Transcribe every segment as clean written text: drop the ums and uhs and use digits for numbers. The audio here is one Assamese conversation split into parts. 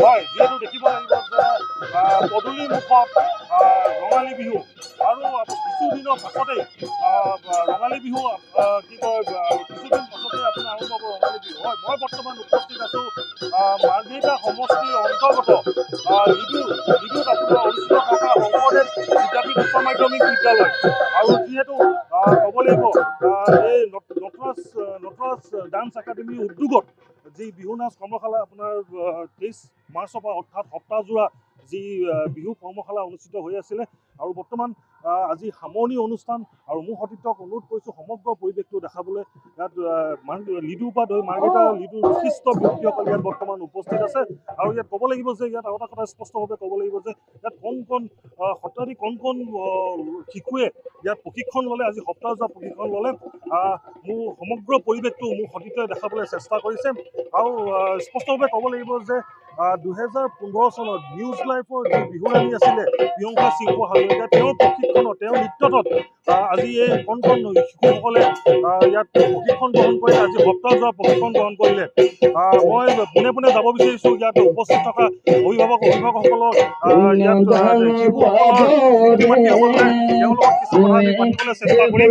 হয় যিহেতু দেখিব লাগিব যে পদূলি মুখত ৰঙালী বিহু আৰু কিছুদিনৰ পাছতেই ৰঙালী বিহু কি কয় কিছুদিন পাছতেই আপোনাৰ আৰম্ভ হ'ব ৰঙালী বিহু। হয়, মই বৰ্তমান উপস্থিত আছোঁ মাৰ্ঘেৰিটা সমষ্টিৰ অন্তৰ্গত লিডুত আপোনাৰ অনুষ্ঠিত থকা শংকৰদেৱ বিদ্যাপীঠ উচ্চ মাধ্যমিক বিদ্যালয় আৰু যিহেতু ক'ব লাগিব এই নটৰাজ ডান্স একাডেমীৰ উদ্যোগত যি বিহু নাচ কৰ্মশালা আপোনাৰ 23 মাৰ্চৰ পৰা অৰ্থাৎ সপ্তাহজোৰা যি বিহু কৰ্মশালা অনুষ্ঠিত হৈ আছিলে আৰু বৰ্তমান আজি সামৰণি অনুষ্ঠান আৰু মোৰ সতীৰ্থক অনুৰোধ কৰিছোঁ সমগ্ৰ পৰিৱেশটো দেখাবলৈ। ইয়াত লিডুৰ পৰা ধৰি মাৰ্ঘেৰিটা লিডুৰ বিশিষ্ট ব্যক্তিসকল ইয়াত বৰ্তমান উপস্থিত আছে আৰু ইয়াত ক'ব লাগিব যে ইয়াত আৰু এটা কথা স্পষ্টভাৱে ক'ব লাগিব যে ইয়াত সত্ৰাধিক কণ শিশুৱে ইয়াত প্ৰশিক্ষণ ল'লে, আজি সপ্তাহজোৰা প্ৰশিক্ষণ ল'লে। মোৰ সমগ্ৰ পৰিৱেশটো মোৰ সতীৰ্থই দেখাবলৈ চেষ্টা কৰিছে আৰু স্পষ্টভাৱে ক'ব লাগিব যে 2015 চনত নিউজ লাইফৰ যি বিহুৰাণী আছিলে প্ৰিয়ংকা সিংহ হাজৰিকা, তেওঁৰ প্ৰশিক্ষণত তেওঁৰ নৃত্যত আজি এই কণ শিশুসকলে ইয়াত প্ৰশিক্ষণ গ্ৰহণ কৰি আজি সপ্তাহজোৰা প্ৰশিক্ষণ গ্ৰহণ কৰিলে। মই পোনে পোনে যাব বিচাৰিছোঁ ইয়াত উপস্থিত থকা অভিভাৱকসকলক ইয়াত শিশুসকলৰ পিতৃ-মাতৃসকলে তেওঁলোকক কিছু কথা আমি পাতিবলৈ চেষ্টা কৰিম।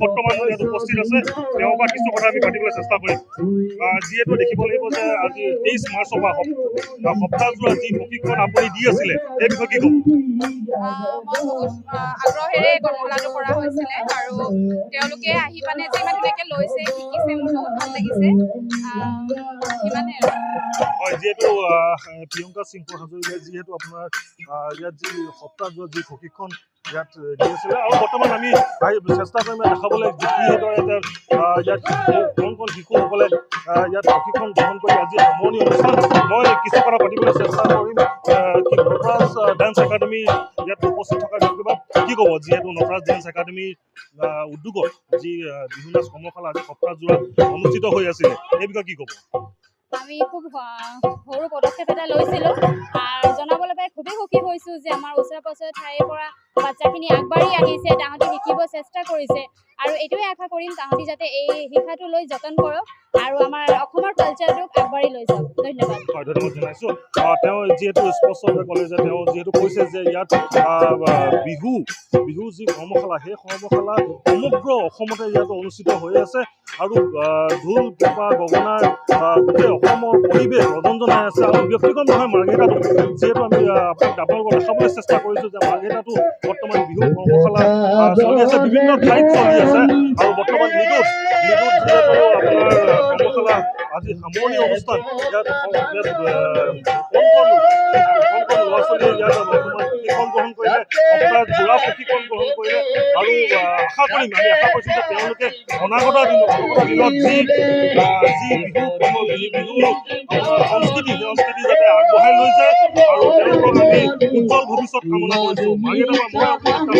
বৰ্তমান ইয়াত উপস্থিত আছে, তেওঁৰ পৰা কিছু কথা আমি পাতিবলৈ চেষ্টা কৰিম। যিহেতু দেখিব লাগিব যে আজি 23 মাৰ্চৰ পৰা সপ্তাহজোৰা যি প্ৰশিক্ষণ আপুনি দি আছিলে সেই বিষয়ে কি ক'ব? মই বহুত আগ্ৰহেৰে কৰ্মশালাটো কৰা হৈছিলে আৰু তেওঁলোকে আহি মানে যে ইমান ধুনীয়াকৈ লৈছে শিকিছে, মোৰ বহুত ভাল লাগিছে। সিমানে হয়, যিহেতু প্ৰিয়ংকা সিংহ হাজৰিকাই যিহেতু আপোনাৰ ইয়াত যি সপ্তাহজোৰা যি প্ৰশিক্ষণ ইয়াত দি আছিলে আৰু বৰ্তমান আমি চেষ্টা কৰিম দেখাবলৈ যিদৰে ইয়াত কণ শিশুসকলে ইয়াত প্ৰশিক্ষণ গ্ৰহণ কৰি আজি সামৰণি অনুষ্ঠান। মই কিছু কথা পাতিবলৈ চেষ্টা কৰিম নটৰাজ ডান্স একাডেমী ইয়াত উপস্থিত থকা ব্যক্তিগত কি ক'ব? যিহেতু নটৰাজ ডান্স একাডেমীৰ উদ্যোগত যি বিহু নাচ কৰ্মশালা আজি সপ্তাহজোৰা অনুষ্ঠিত হৈ আছিলে এই বিষয়ে কি ক'ব? আমি খুব সৰু পদক্ষেপ এটা লৈছিলোঁ আৰু জনাবলৈ পাই খুবেই সুখী হৈছোঁ যে আমাৰ ওচৰে পাজৰে ঠাইৰ পৰা বাচ্চাখিনি আগবাঢ়ি আহিছে, তাহাঁতি শিকিব চেষ্টা কৰিছে আৰু এইটোৱে আশা কৰিম তাহাঁতি যাতে এই শিক্ষাটো লৈ যতন কৰক আৰু আমাৰ অসমৰ কালচাৰটোক আগবাঢ়ি লৈ যাওক। ধন্যবাদ। হয়, ধন্যবাদ জনাইছোঁ। তেওঁ যিহেতু স্পষ্টভাৱে ক'লে যে তেওঁ যিহেতু কৈছে যে ইয়াত বিহু যি কৰ্মশালা সেই কৰ্মশালা সমগ্ৰ অসমতে ইয়াত অনুষ্ঠিত হৈ আছে আৰু ঢোল পেঁপা গগনাৰ গোটেই অসমৰ পৰিৱেশ ৰঞ্জনাই আছে আৰু ব্যক্তিগত নহয় মাৰ্ঘেৰিটাটো যিহেতু আমি আপোনালোকক দেখাবলৈ চেষ্টা কৰিছোঁ যে মাৰ্ঘেৰিটাটো বৰ্তমান বিহু কৰ্মশালা চলি আছে, বিভিন্ন ঠাইত চলি আছে আৰু বৰ্তমান লিডুত যিহেতু আপোনাৰ কৰ্মশালা আজি সামৰণি অনুষ্ঠান ইয়াত ল'ৰা ছোৱালীয়ে ইয়াত প্ৰশিক্ষণ গ্ৰহণ কৰিলে, সপ্তাহজোৰা প্ৰশিক্ষণ গ্ৰহণ কৰিলে আৰু আমি আশা কৰিছোঁ যে তেওঁলোকে অনাগত দিনত যি বিহু সংস্কৃতি যাতে আগবঢ়াই লৈ যায় আৰু তেওঁলোকক আমি উজ্জ্বল ভৱিষ্যত কামনা কৰিছোঁ। মাৰ্ঘেৰিটাৰ পৰা মই